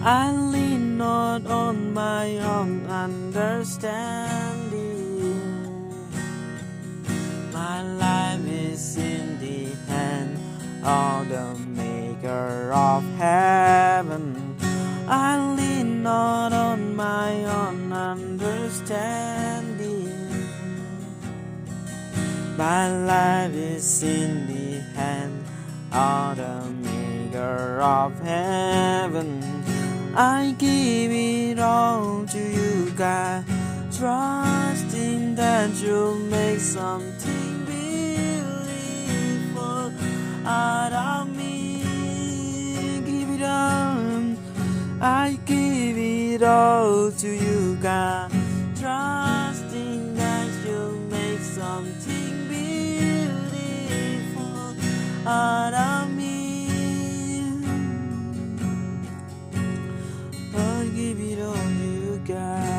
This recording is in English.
I lean not on my own understanding. My life is in the hand of the maker of heaven. I lean not on my own understanding. My life is in the hand of the maker of heaven. I give it all to you, God, trusting that you'll make something beautiful out of me. Give it all, I give it all to you, God, trusting that you'll make something beautiful out of me. I give it all to you, God.